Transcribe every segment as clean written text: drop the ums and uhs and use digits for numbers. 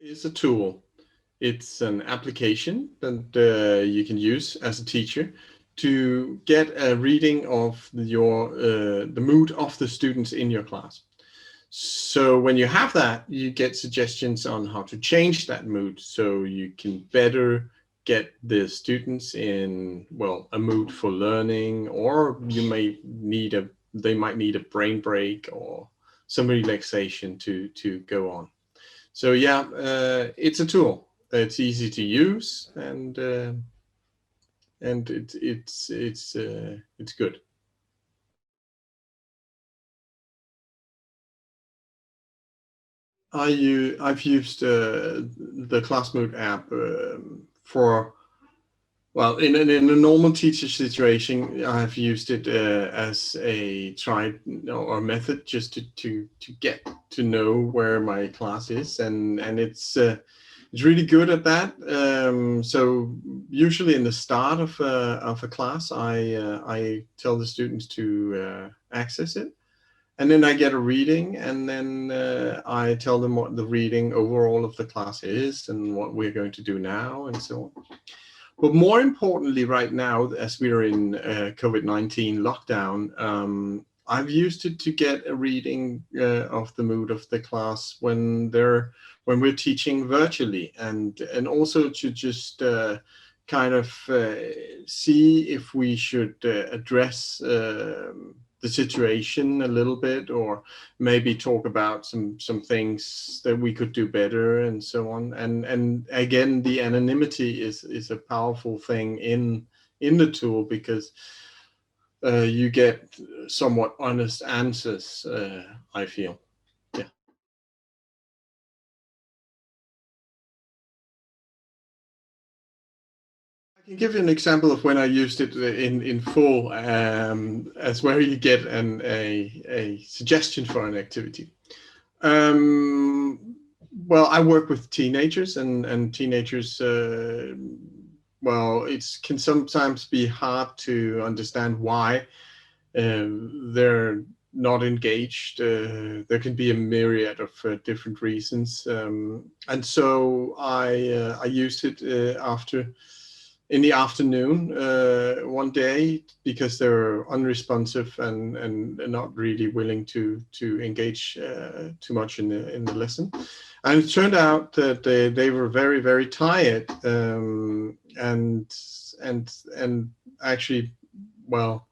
It's a tool. It's an application that you can use as a teacher to get a reading of the mood of the students in your class. So when you have that, you get suggestions on how to change that mood so you can better get the students in, well, a mood for learning, or they might need a brain break or some relaxation to go on. So yeah, it's a tool. It's easy to use, and it's good. I've used the ClassMood app for, well, in a normal teacher situation, I've used it as a try or method just to get to know where my class is, and it's really good at that. So usually in the start of a class, I tell the students to access it, and then I get a reading, and then I tell them what the reading overall of the class is and what we're going to do now, and so on. But more importantly, right now, as we're in COVID-19 lockdown, I've used it to get a reading of the mood of the class when we're teaching virtually, and also to just kind of see if we should address the situation a little bit, or maybe talk about some things that we could do better, and so on. And again, the anonymity is a powerful thing in the tool, because you get somewhat honest answers, I feel. Yeah. I can give you an example of when I used it in full, as where you get a suggestion for an activity. Well, I work with teenagers, and teenagers, well, it can sometimes be hard to understand why they're not engaged. There can be a myriad of different reasons, and so I used it in the afternoon one day, because they were unresponsive and not really willing to engage too much in the lesson. And it turned out that they were very, very tired, and actually, well,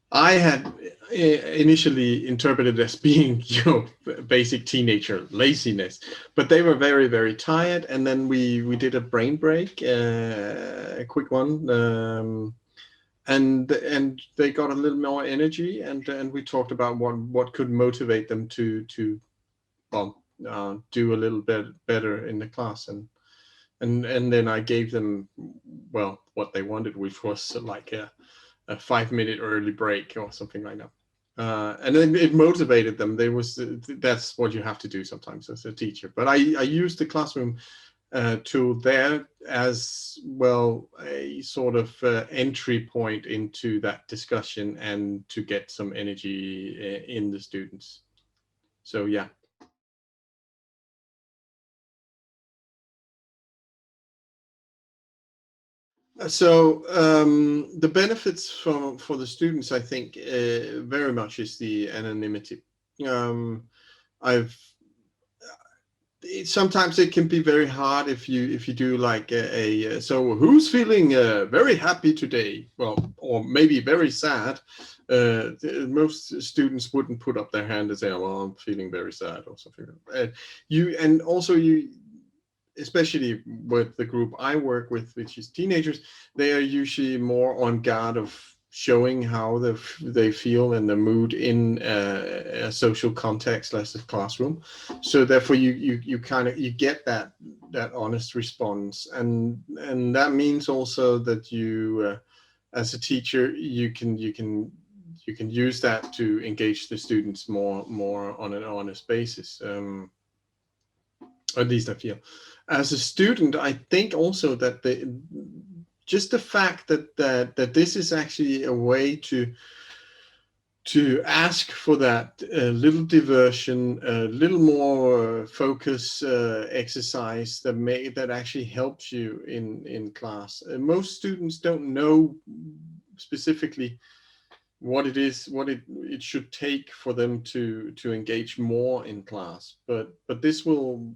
I had initially interpreted as being, basic teenager laziness, but they were very, very tired. And then we did a brain break, a quick one, and they got a little more energy, and we talked about what could motivate them to well, do a little bit better in the class, and then I gave them, well, what they wanted, which was like a 5-minute early break or something like that. And then it motivated them. That's what you have to do sometimes as a teacher. But I used the classroom tool there as well, a sort of entry point into that discussion, and to get some energy in the students. So yeah. So the benefits for the students, I think, very much is the anonymity. Um, I've Sometimes it can be very hard if you do like so who's feeling very happy today, well, or maybe very sad. Most students wouldn't put up their hand and say, well, I'm feeling very sad or something. And also you, especially with the group I work with, which is teenagers, they are usually more on guard of showing how they feel in the mood in a social context, less a classroom. So therefore, you kind of, you get that honest response, and that means also that you, as a teacher, you can use that to engage the students more on an honest basis. At least I feel. As a student, I think also that just the fact that this is actually a way to ask for that little diversion, a little more focus exercise that actually helps you in class. Most students don't know specifically what it is, what it should take for them to engage more in class. But this will,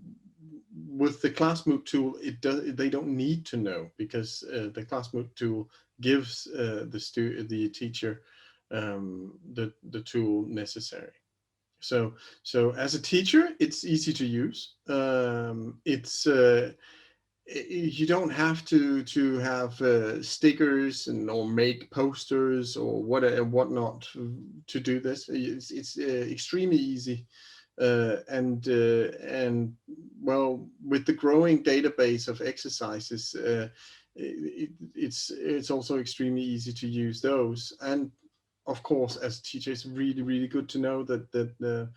with the ClassMood tool, they don't need to know, because the ClassMood tool gives the teacher the tool necessary. So as a teacher, it's easy to use. It's you don't have to have stickers or make posters or whatnot to do this. It's extremely easy, and well, with the growing database of exercises, it's also extremely easy to use those. And of course, as a teacher, it's really good to know that the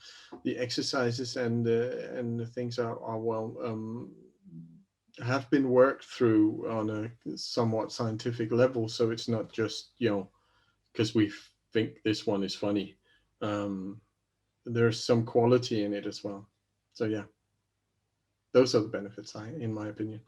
exercises and the things are well have been worked through on a somewhat scientific level. So it's not just, because we think this one is funny. There's some quality in it as well. So yeah, those are the benefits, in my opinion.